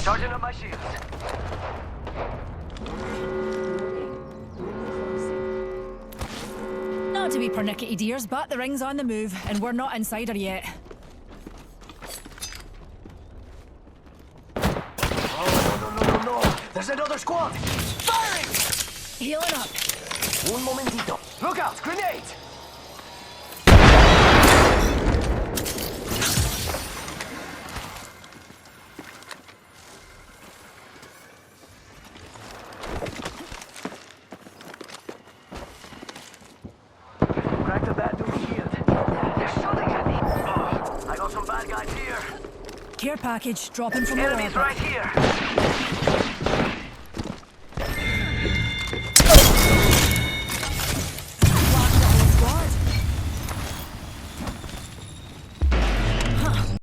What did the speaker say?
Charging up my shields. Not to be pernickety dears, but the ring's on the move, and we're not inside her yet. Oh, no. There's another squad. Firing! Healing up. Un momentito. Look out, grenade! Crack the bad dude's shield. They're shooting at me. Oh, I got some bad guys here. Care package dropping from the Enemies orbit. right here.